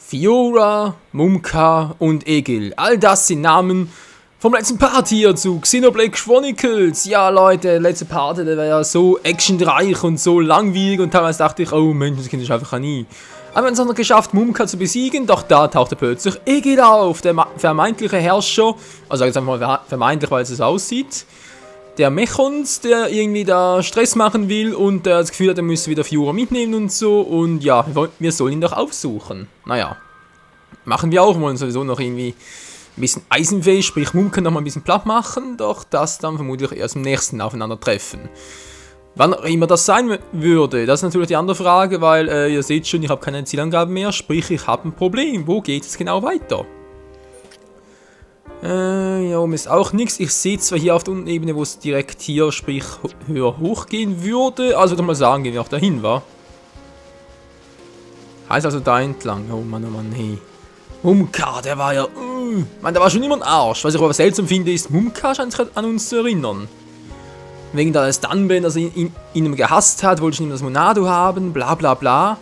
Fiora, Mumka und Egil. All das sind Namen vom letzten Part hier zu Xenoblade Chronicles. Ja, Leute, letzte Part, der war ja so actionreich und so langwierig und teilweise dachte ich, oh Mensch, das Kind ist einfach nie. Aber wir haben es auch noch geschafft, Mumka zu besiegen, doch da tauchte plötzlich Egil auf, der vermeintliche Herrscher, also jetzt einfach mal vermeintlich, weil es so aussieht. Der Mechons, der irgendwie da Stress machen will und der das Gefühl hat, er müsse wieder Fiora mitnehmen und so. Und ja, wir sollen ihn doch aufsuchen. Naja, machen wir auch. Wir wollen sowieso noch irgendwie ein bisschen eisenfähig, sprich Mumka noch mal ein bisschen platt machen. Doch das dann vermutlich erst im nächsten Aufeinandertreffen. Wann auch immer das sein würde, das ist natürlich die andere Frage, weil ihr seht schon, ich habe keine Zielangaben mehr. Sprich, ich habe ein Problem. Wo geht es genau weiter? Ja, oben ist auch nichts. Ich sehe zwar hier auf der Untenebene, wo es direkt hier, sprich, höher hochgehen würde. Also, würde ich mal sagen, gehen wir auch dahin, wa? Heißt also da entlang. Oh Mann, hey. Mumka, der war ja... Mann, der war schon immer ein Arsch. Was ich aber seltsam finde, ist, Mumka scheint sich an uns zu erinnern. Wegen da das Dunban, dass er ihn gehasst hat, wollte schon immer das Monado haben, bla bla bla.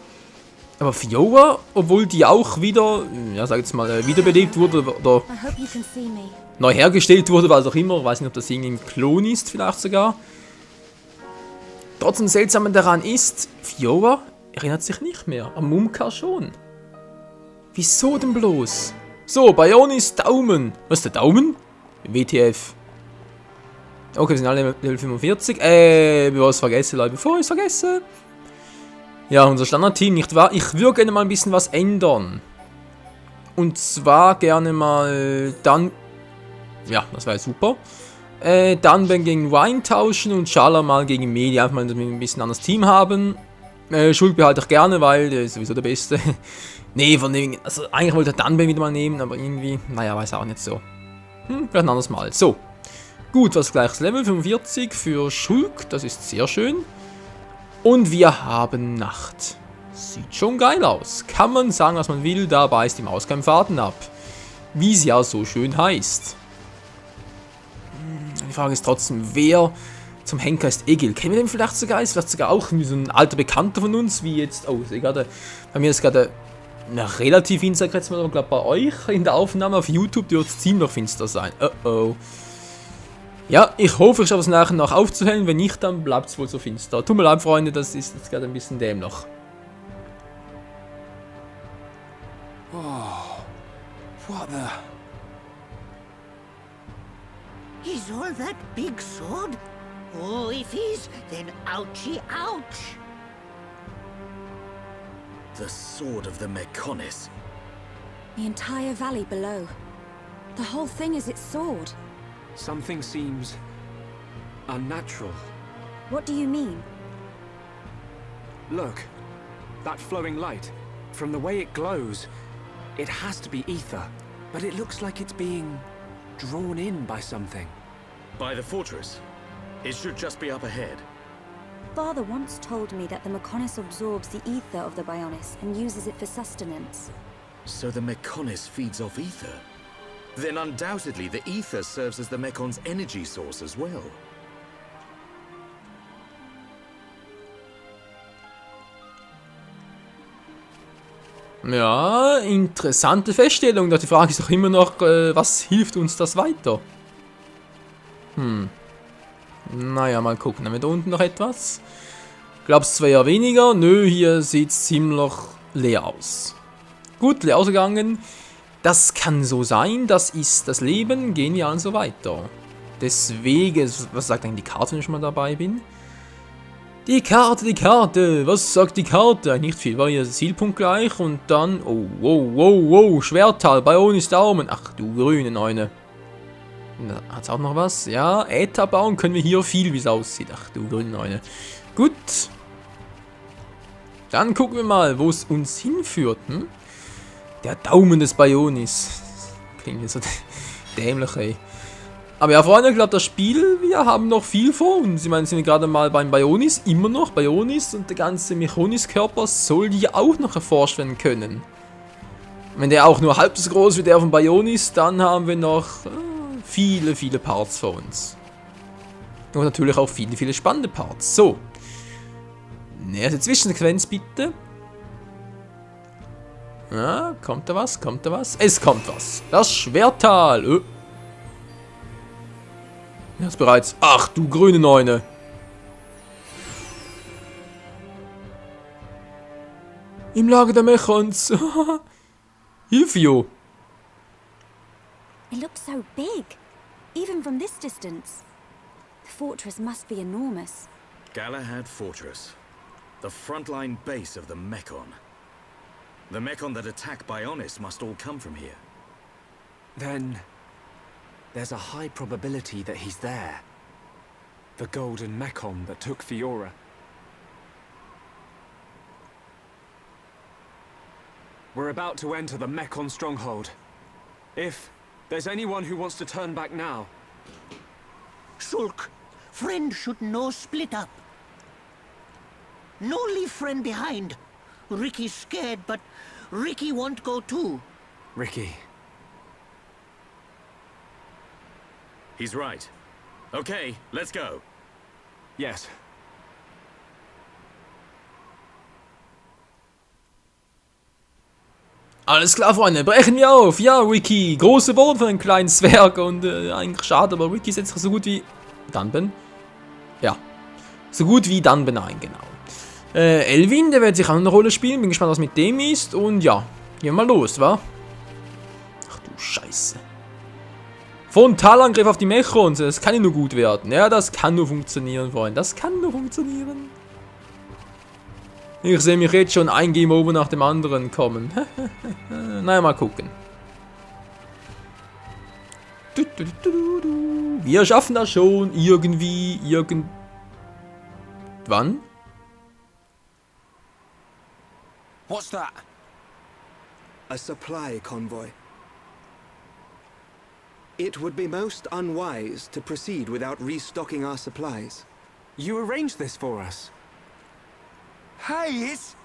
Aber Fiora, obwohl die auch wieder, ja, sag jetzt mal, wiederbelebt wurde oder neu hergestellt wurde, was auch immer, ich weiß nicht, ob das irgendwie ein Klon ist, vielleicht sogar. Trotzdem seltsam daran ist, Fiora erinnert sich nicht mehr, an Mumka schon. Wieso denn bloß? So, Bionis Daumen. Was ist der Daumen? WTF. Okay, wir sind alle Level 45. Bevor ich es vergesse, Leute, bevor ich es vergesse. Ja, unser Standardteam, nicht wahr? Ich würde gerne mal ein bisschen was ändern. Und zwar gerne mal dann... Ja, das wäre super. Dunban gegen Wine tauschen und Schala mal gegen Medi. Einfach mal, dass wir ein bisschen anderes Team haben. Schuld behalte ich gerne, weil der ist sowieso der Beste. Nee, von dem... Also eigentlich wollte ich Dunban wieder mal nehmen, aber irgendwie... Naja, weiß auch nicht so. Vielleicht ein anderes Mal. So. Gut, was gleiches Level 45 für Schulk. Das ist sehr schön. Und wir haben Nacht. Sieht schon geil aus. Kann man sagen, was man will, da beißt die Maus keinen Faden ab. Wie es ja so schön heißt. Die Frage ist trotzdem, wer zum Henker ist Egil? Kennen wir den vielleicht sogar? Ist vielleicht sogar auch so ein alter Bekannter von uns, wie jetzt... Oh, sehe gerade... Bei mir ist gerade... relativ finster, jetzt mal, glaube bei euch in der Aufnahme auf YouTube dürfte es ziemlich finster sein. Oh. Ja, ich hoffe, ich schaffe es nachher noch aufzuhellen. Wenn nicht, dann bleibt es wohl so finster. Tut mir leid, Freunde, das ist jetzt gerade ein bisschen dämlich. Oh, what the... Is all that big sword? Oh, if he's, then ouchie ouch. The sword of the Mechonis. The entire valley below. The whole thing is its sword. Something seems unnatural. What do you mean? Look, that flowing light. From the way it glows, it has to be ether. But it looks like it's being drawn in by something. By the fortress. It should just be up ahead. Father once told me that the Mechonis absorbs the ether of the Bionis and uses it for sustenance. So the Mechonis feeds off ether? Then undoubtedly the ether serves as the Mekon's energy source as well. Ja, interessante Feststellung. Doch die Frage ist doch immer noch, was hilft uns das weiter? Naja, mal gucken. Haben wir da unten noch etwas? Glaubst zwar ja weniger. Nö, hier sieht es ziemlich leer aus. Gut, leer ausgegangen. Das kann so sein, das ist das Leben, gehen wir also weiter. Deswegen, was sagt eigentlich die Karte, wenn ich schon mal dabei bin? Die Karte, was sagt die Karte? Nicht viel, war hier Zielpunkt gleich und dann, oh, wow, Schwertal, Bionis Daumen, ach du grüne Neune. Hat's auch noch was? Ja, Äther bauen können wir hier viel, wie es aussieht, ach du grüne Neune. Gut. Dann gucken wir mal, wo es uns hinführt, Der Daumen des Bionis. Klingt jetzt so dämlich, ey. Aber ja, Freunde, ich glaube, das Spiel, wir haben noch viel vor uns. Ich meine, sind wir gerade mal beim Bionis, immer noch Bionis und der ganze Mechonis-Körper soll ja auch noch erforscht werden können. Wenn der auch nur halb so groß wie der von Bionis, dann haben wir noch viele Parts vor uns. Und natürlich auch viele spannende Parts. So. Nächste Zwischensequenz bitte. Ja, kommt da was? Kommt da was? Es kommt was. Das Schwerttal. Jetzt bereits. Ach, du grüne Neune. Im Lager der Mechons. Hilfio. It looks so big, even from this distance. The fortress must be enormous. Galahad Fortress. The frontline base of the Mechon. The Mechon that attack Bionis must all come from here. Then there's a high probability that he's there. The golden Mechon that took Fiora. We're about to enter the Mechon stronghold. If there's anyone who wants to turn back now. Shulk, friend should no split up. No leave friend behind. Ricky's scared, but Ricky won't go too. Ricky. He's right. Okay, let's go. Yes. Alles klar, Freunde, brechen wir auf. Ja, Ricky, große Worte für einen kleinen Zwerg und eigentlich schade, aber Ricky setzt so gut wie Dunban. Ja, so gut wie Dunban ein, genau. Elvin, der wird sich auch eine Rolle spielen. Bin gespannt, was mit dem ist. Und ja, gehen wir mal los, wa? Ach du Scheiße. Frontalangriff auf die Mechons. Das kann ja nur gut werden. Ja, das kann nur funktionieren, Freunde. Das kann nur funktionieren. Ich sehe mich jetzt schon ein Game Over nach dem anderen kommen. Naja, mal gucken. Wir schaffen das schon. Irgendwie, irgendwann. What's that? A supply convoy. It would be most unwise to proceed without restocking our supplies. You arranged this for us. Hey, it's...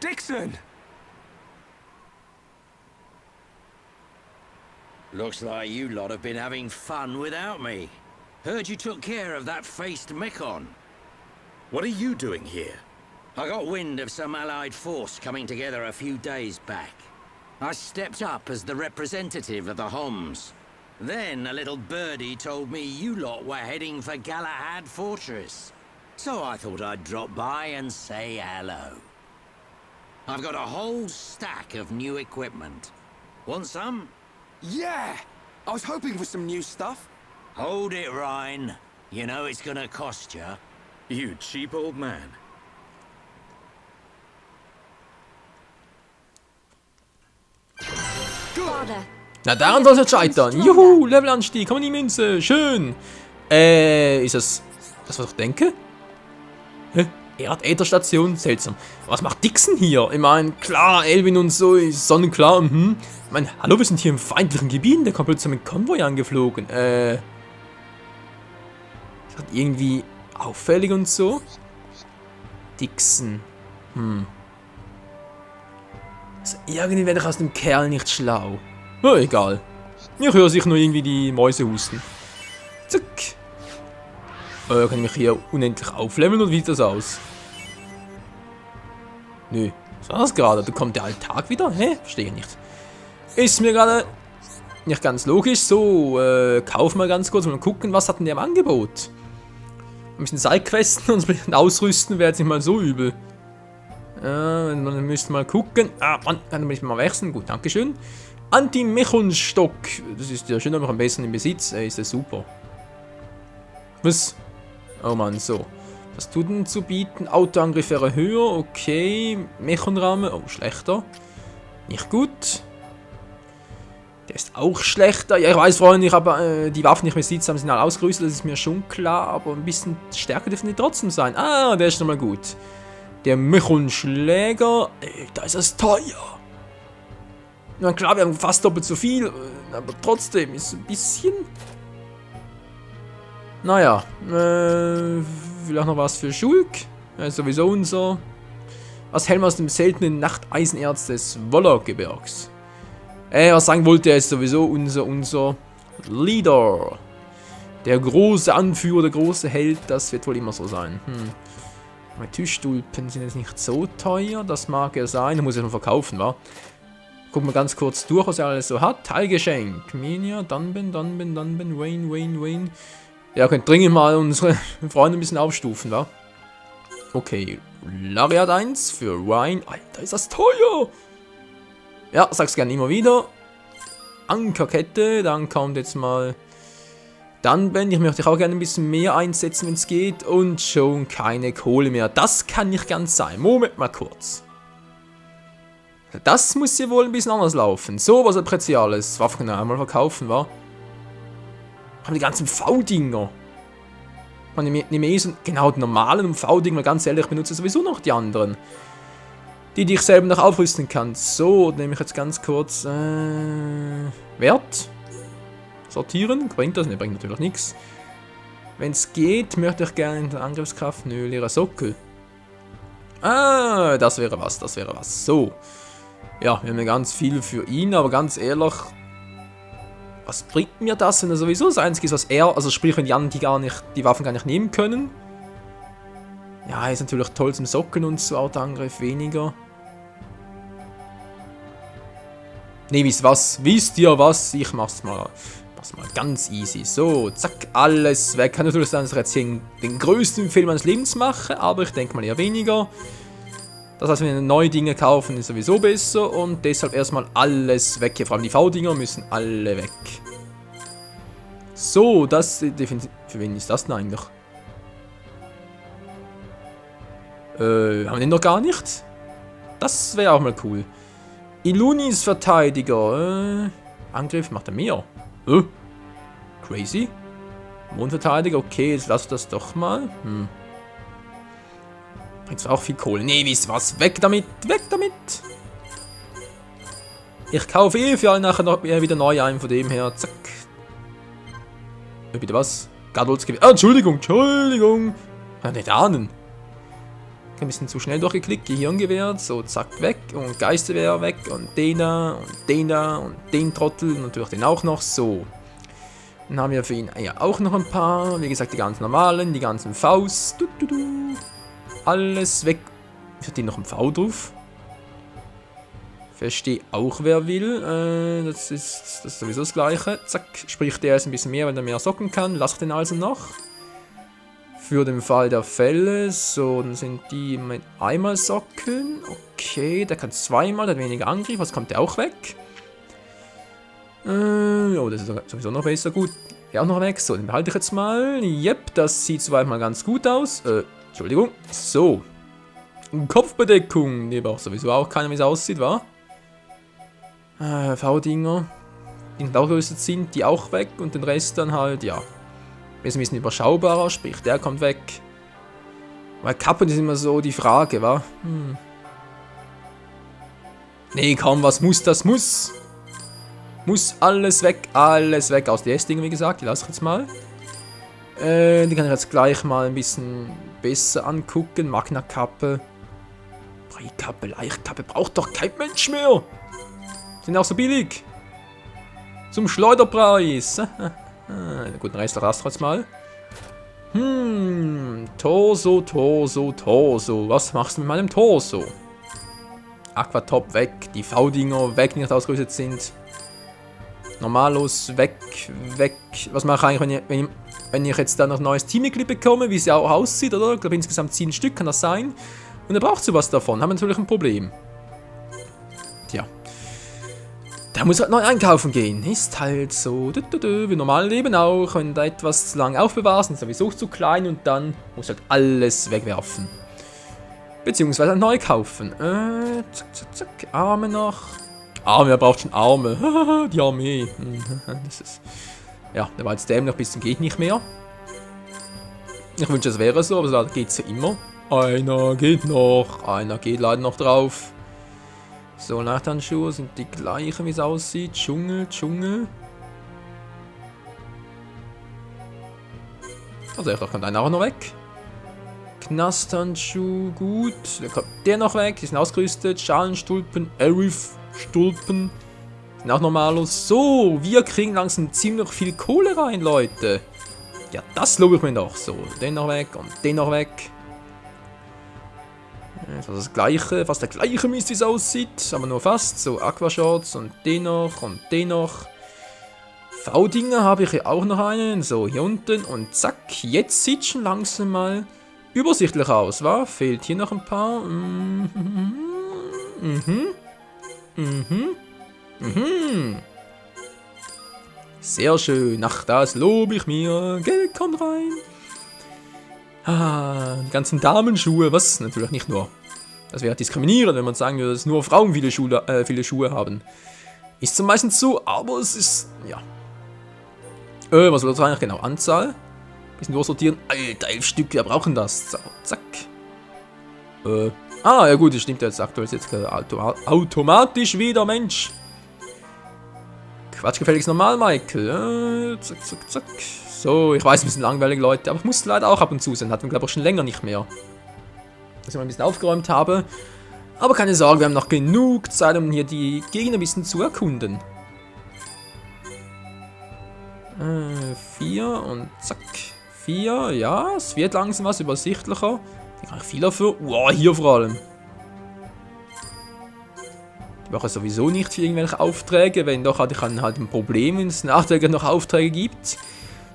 Dixon! Looks like you lot have been having fun without me. Heard you took care of that faced Mechon. What are you doing here? I got wind of some allied force coming together a few days back. I stepped up as the representative of the Homs. Then a little birdie told me you lot were heading for Galahad Fortress. So I thought I'd drop by and say hello. I've got a whole stack of new equipment. Want some? Yeah! I was hoping for some new stuff. Hold it, Ryan. You know it's gonna cost you. You cheap old man. Father, Na, daran soll es nicht scheitern. Juhu, Levelanstieg, komm in die Münze. Schön. Ist das was ich denke? Hä? Erdätherstation? Seltsam. Was macht Dixon hier? Ich meine, klar, Elvin und so ist sonnenklar. Ich meine, hallo, wir sind hier im feindlichen Gebiet. Der kommt plötzlich mit Konvoi angeflogen. Ist das irgendwie auffällig und so? Dixon. Also irgendwie werde ich aus dem Kerl nicht schlau. Oh, egal. Ich höre sich nur irgendwie die Mäuse husten. Zack. Kann ich mich hier unendlich aufleveln und wie sieht das aus? Nö. Was war das gerade? Da kommt der Alltag wieder? Hä? Verstehe ich nicht. Ist mir gerade nicht ganz logisch. So, kaufen wir ganz kurz und mal gucken, was hat denn der im Angebot? Ein bisschen Sidequesten und ein bisschen ausrüsten wäre jetzt nicht mal so übel. Man müsste mal gucken. Ah, Mann, kann ich mal wechseln. Gut, dankeschön. Anti-Mechon-Stock. Das ist ja schön, aber am besten im Besitz. Ist das super. Was? Oh Mann, so. Was tut denn zu bieten? Autoangriff wäre höher. Okay. Mechon-Rahmen. Oh, schlechter. Nicht gut. Der ist auch schlechter. Ja, ich weiß, Freunde, ich habe die Waffen, die ich besitze, haben sie alle ausgerüstet. Das ist mir schon klar. Aber ein bisschen stärker dürfen die trotzdem sein. Ah, der ist schon mal gut. Der Mechon-Schläger. Da ist das teuer. Na klar, wir haben fast doppelt so viel. Aber trotzdem ist es ein bisschen... Naja. Vielleicht noch was für Schulk. Sowieso unser... Was Helm aus dem seltenen Nachteisenerz des Wollergebirgs. Was sagen wollte, er ist sowieso unser Leader. Der große Anführer, der große Held, das wird wohl immer so sein. Meine Tischstulpen sind jetzt nicht so teuer, das mag ja sein. Da muss ich noch verkaufen, wa? Gucken wir ganz kurz durch, was er alles so hat. Teilgeschenk. Minia, Dunban, Wayne. Ja, könnt dringend mal unsere Freunde ein bisschen aufstufen, wa? Okay. Lariat 1 für Wine. Alter, ist das teuer! Ja, sag's gerne immer wieder. Ankerkette, dann kommt jetzt mal Dunban. Ich möchte auch gerne ein bisschen mehr einsetzen, wenn es geht. Und schon keine Kohle mehr. Das kann nicht ganz sein. Moment mal kurz. Das muss hier wohl ein bisschen anders laufen. So, was Apreziales. Waffen können wir einmal verkaufen, wa? Haben die ganzen V-Dinger. Man nehme eh so, genau, die normalen V-Dinger, ganz ehrlich, ich benutze sowieso noch die anderen. Die ich selber noch aufrüsten kann. So, nehme ich jetzt ganz kurz, Wert. Sortieren. Bringt das? Ne, bringt natürlich nichts. Wenn es geht, möchte ich gerne in der Angriffskraft. Nö, leerer Sockel. Ah, das wäre was, So. Ja, wir haben ja ganz viel für ihn, aber ganz ehrlich, was bringt mir das, wenn er sowieso das Einzige ist, was er, also sprich, wenn die anderen die Waffen gar nicht nehmen können. Ja, ist natürlich toll zum Socken und zu Autoangriff weniger. Ne, wisst ihr was? Ich mach's mal ganz easy. So, zack, alles weg. Kann natürlich sein, dass ich jetzt hier den größten Fehler meines Lebens mache, aber ich denke mal eher weniger. Das heißt, wenn wir neue Dinge kaufen, ist sowieso besser und deshalb erstmal alles weg. Hier, vor allem die V-Dinger müssen alle weg. So, das definitiv. Für wen ist das denn eigentlich? Haben wir den noch gar nicht? Das wäre auch mal cool. Ilunis Verteidiger. Angriff macht er mehr. Crazy. Mondverteidiger, okay, jetzt lass das doch mal. Bringt zwar auch viel Kohle. Nee, wisst was? Weg damit! Weg damit! Ich kaufe eh für alle nachher noch wieder neu ein, von dem her. Zack. Bitte was? Gadolsgewehr. Ah, Entschuldigung! Kann nicht ahnen. Ein bisschen zu schnell durchgeklickt. Gehirngewehr. So, zack, weg. Und Geisterwehr weg. Und den da. Und den da. Und den Trottel. Und natürlich den auch noch. So. Dann haben wir für ihn ja auch noch ein paar. Wie gesagt, die ganz normalen. Die ganzen Vs. Alles weg. Für den noch ein V drauf. Verstehe auch, wer will. Das ist sowieso das Gleiche. Zack. Sprich, der ist ein bisschen mehr, weil er mehr socken kann. Lass ich den also noch. Für den Fall der Fälle. So, dann sind die mit einmal socken. Okay, der kann zweimal, der hat weniger Angriff. Was kommt der auch weg? Oh, das ist sowieso noch besser. Gut. Der auch noch weg. So, den behalte ich jetzt mal. Yep, das sieht soweit mal ganz gut aus. Entschuldigung. So. Kopfbedeckung. Die braucht sowieso auch keiner, wie es aussieht, wa? V-Dinger. Die nicht auch gerüstet sind, die auch weg. Und den Rest dann halt, ja. Ist ein bisschen überschaubarer, sprich, der kommt weg. Weil Kappen ist immer so die Frage, wa? Nee, kaum was muss, das muss. Muss alles weg, aus den S-Dingen, wie gesagt. Die lasse ich jetzt mal. Die kann ich jetzt gleich mal ein bisschen besser angucken. Magna-Kappe. Breikappe, Leichtkappe. Braucht doch kein Mensch mehr. Sind auch so billig. Zum Schleuderpreis. Gut, den Rest rast jetzt mal. Torso. Was machst du mit meinem Torso? Aquatop weg. Die V-Dinger weg, die nicht ausgerüstet sind. Normalos weg. Was mache ich eigentlich, wenn ich jetzt dann noch ein neues Teammitglied bekomme, wie es ja auch aussieht, oder? Ich glaube insgesamt 10 Stück kann das sein. Und er braucht sowas davon. Haben wir natürlich ein Problem. Tja. Da muss halt neu einkaufen gehen. Ist halt so. Wie normal Leben auch. Wenn du etwas zu lange aufbewahrst, ist sowieso zu klein und dann musst du halt alles wegwerfen. Beziehungsweise neu kaufen. Zack. Arme noch. Arme, er braucht schon Arme. Die Armee. Das ist. Ja, der war jetzt dämlich bis zum geht nicht mehr. Ich wünschte, es wäre so, aber so geht es ja immer. Einer geht noch. Einer geht leider noch drauf. So, Nachthandschuhe sind die gleichen, wie es aussieht. Dschungel. Also, da kommt einer auch noch weg. Knasthandschuh, gut. Dann kommt der noch weg. Die sind ausgerüstet. Schalenstulpen, Arif-Stulpen. Sind auch normalos. So, wir kriegen langsam ziemlich viel Kohle rein, Leute. Ja, das lobe ich mir doch. So, den noch weg und den noch weg. Das gleiche, fast der gleiche Mist, wie es aussieht, aber nur fast. So, Aquashorts und den noch und den noch. V-Dinger habe ich hier auch noch einen. So, hier unten und zack. Jetzt sieht es schon langsam mal übersichtlich aus, wa? Fehlt hier noch ein paar. Sehr schön. Ach, das lobe ich mir. Geld kommt rein. Ah, die ganzen Damenschuhe. Was? Natürlich nicht nur. Das wäre diskriminierend, wenn man sagen würde, dass nur Frauen viele Schuhe haben. Ist zum meistens so, aber es ist, ja. Was soll das eigentlich genau? Anzahl? Bisschen durchsortieren. Alter, 11 Stück, wir brauchen das. So, zack. Ja gut, das stimmt jetzt aktuell jetzt automatisch wieder, Mensch. Quatsch gefälligst normal, Michael. Zack, zack, zack. So, ich weiß, ein bisschen langweilig, Leute, aber ich muss leider auch ab und zu sein. Hatten wir, glaube ich, auch schon länger nicht mehr. Dass ich mal ein bisschen aufgeräumt habe. Aber keine Sorge, wir haben noch genug Zeit, um hier die Gegner ein bisschen zu erkunden. 4 und zack. 4, ja, es wird langsam was übersichtlicher. Hier kann ich viel dafür. Wow, hier vor allem. Ich mache sowieso nicht für irgendwelche Aufträge, wenn doch hatte ich halt ein Problem, wenn es nachträglich noch Aufträge gibt.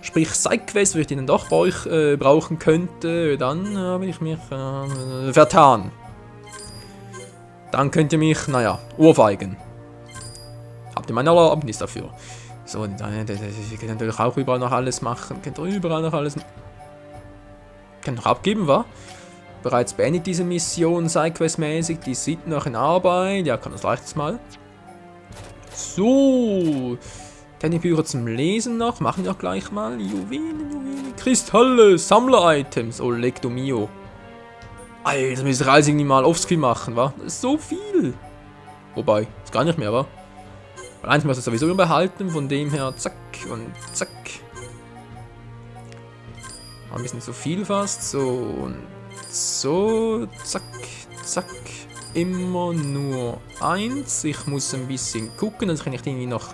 Sprich Sidequests, wo ich die dann doch bei euch brauchen könnte, dann habe ich mich vertan. Dann könnt ihr mich, naja, ohrfeigen. Habt ihr meine Erlaubnis dafür? So, ihr könnt natürlich auch überall noch alles machen. Könnt ihr überall noch alles... Könnt noch abgeben, wa? Bereits beendet diese Mission, Sidequest-mäßig. Die sieht noch in Arbeit. Ja, kann das leichtes mal. So. Bücher zum Lesen noch. Machen wir auch gleich mal. Juwelen. Kristalle. Sammler-Items. Oh, Lecto mio. Alter, müsst ihr alles irgendwie mal offscreen machen, wa? Das ist so viel. Wobei, ist gar nicht mehr, wa? Weil eins muss ich sowieso immer behalten, von dem her zack und zack. Ein bisschen zu viel fast, so und so, zack, zack. Immer nur 1. Ich muss ein bisschen gucken, dass ich nicht irgendwie noch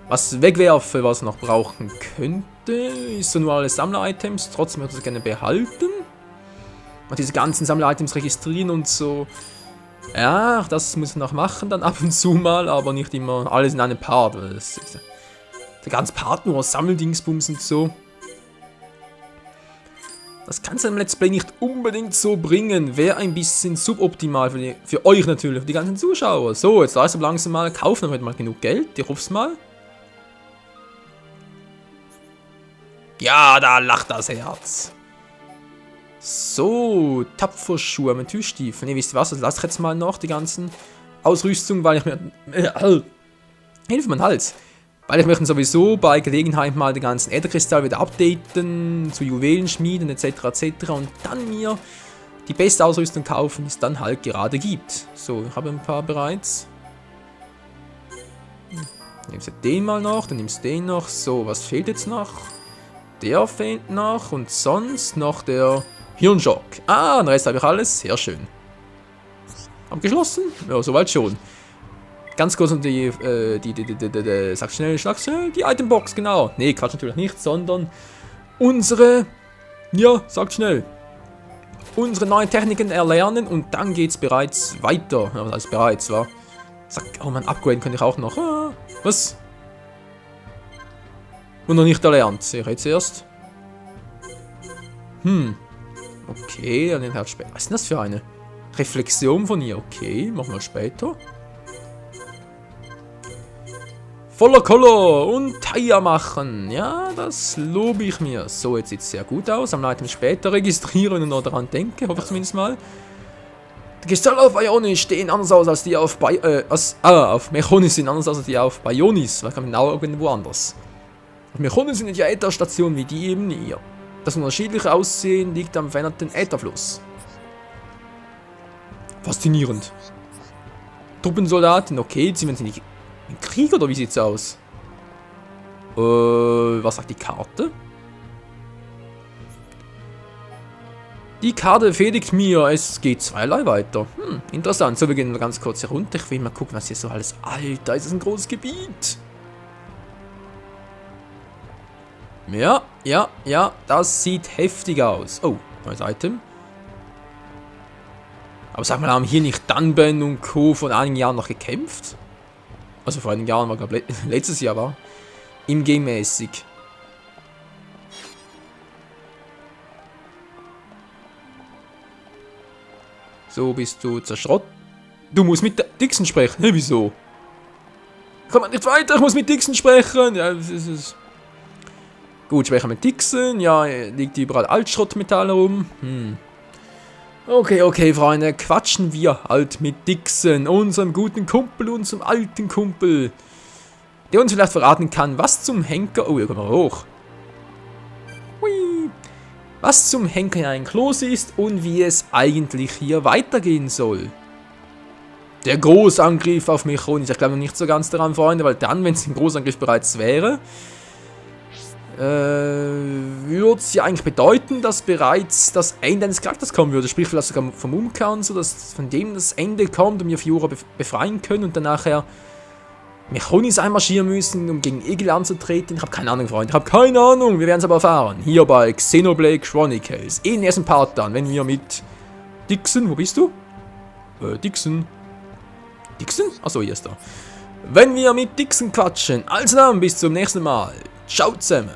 was wegwerfe, was ich noch brauchen könnte. Ist so nur alles Sammler-Items, trotzdem würde ich das gerne behalten. Und diese ganzen Sammler-Items registrieren und so. Ja, das muss ich noch machen, dann ab und zu mal, aber nicht immer alles in einem Part. Das ist der ganze Part nur aus Sammeldingsbums und so. Das kann es im Let's Play nicht unbedingt so bringen. Wäre ein bisschen suboptimal für euch natürlich, für die ganzen Zuschauer. So, jetzt langsam mal kaufen, damit mal genug Geld. Ich hoffe es mal. Ja, da lacht das Herz. So, Tapferschuhe, Amethyststiefel. Ne, wisst ihr was, das lasse ich jetzt mal noch, die ganzen Ausrüstung, weil ich mir... Hilfe, mein Hals. Weil ich möchte sowieso bei Gelegenheit mal den ganzen Ätherkristall wieder updaten, zu Juwelen schmieden, etc. etc. Und dann mir die beste Ausrüstung kaufen, die es dann halt gerade gibt. So, ich habe ein paar bereits. Nimmst du den mal noch, dann nimmst du den noch. So, was fehlt jetzt noch? Der fehlt noch und sonst noch der Hirnschock. Ah, den Rest habe ich alles. Sehr schön. Abgeschlossen? Ja, soweit schon. Ganz kurz um sag schnell, die Itembox, genau. Nee, Quatsch natürlich nicht, sondern unsere, ja, sagt schnell, unsere neuen Techniken erlernen und dann geht's bereits weiter. Ja, was heißt bereits, wa? Sag, oh man, upgraden könnte ich auch noch. Ah, was? Und noch nicht erlernt, sehe ich jetzt erst. Okay, dann den halt später. Was ist denn das für eine Reflexion von ihr? Okay, machen wir später. Voller Color und Tire machen. Ja, das lobe ich mir. So, jetzt sieht es sehr gut aus. Am Item später registrieren und noch daran denke. Hoffe ich zumindest mal. Die Kristalle auf Ionis stehen anders aus als die auf auf Mechonis sind anders als die auf Bionis. Weil kann genau irgendwo anders. Auf Mechonis sind ja Ätherstationen wie die eben hier. Das unterschiedliche Aussehen liegt am veränderten Ätherfluss. Faszinierend. Truppensoldaten, okay, ziehen wir sie nicht. Ein Krieg oder wie sieht's aus? Was sagt die Karte? Die Karte befehligt mir, es geht zweierlei weiter. Interessant. So, wir gehen ganz kurz hier runter. Ich will mal gucken, was hier so alles... Alter, ist das ein großes Gebiet. Ja, das sieht heftig aus. Oh, neues Item. Aber sag mal, haben hier nicht Dunban und Co. vor einigen Jahren noch gekämpft? Also vor einigen Jahren war, glaube ich, letztes Jahr war. Im-Game-mäßig. So bist du zerschrott. Du musst mit Dixon sprechen. Hä, wieso? Komm nicht weiter, ich muss mit Dixon sprechen. Ja, das ist... Gut, sprechen mit Dixon. Ja, liegt überall Altschrottmetall rum. Okay, Freunde. Quatschen wir halt mit Dixon, unserem guten Kumpel, unserem alten Kumpel. Der uns vielleicht verraten kann, was zum Henker... Oh, hier kommen wir hoch. Hui. Was zum Henker hier eigentlich los ist und wie es eigentlich hier weitergehen soll. Der Großangriff auf Mechonis. Ich glaube noch nicht so ganz daran, Freunde, weil dann, wenn es ein Großangriff bereits wäre, würde es ja eigentlich bedeuten, dass bereits das Ende eines Charakters kommen würde. Sprich, vielleicht sogar vom Umkauen, so dass von dem das Ende kommt und wir Fiora befreien können und dann nachher Mechonis einmarschieren müssen, um gegen Egel anzutreten. Ich habe keine Ahnung, Freunde. Ich habe keine Ahnung. Wir werden es aber erfahren. Hier bei Xenoblade Chronicles. In den ersten Part dann, wenn wir mit Dixon, wo bist du? Dixon? Achso, hier ist er. Wenn wir mit Dixon quatschen. Also dann, bis zum nächsten Mal. Ciao zusammen.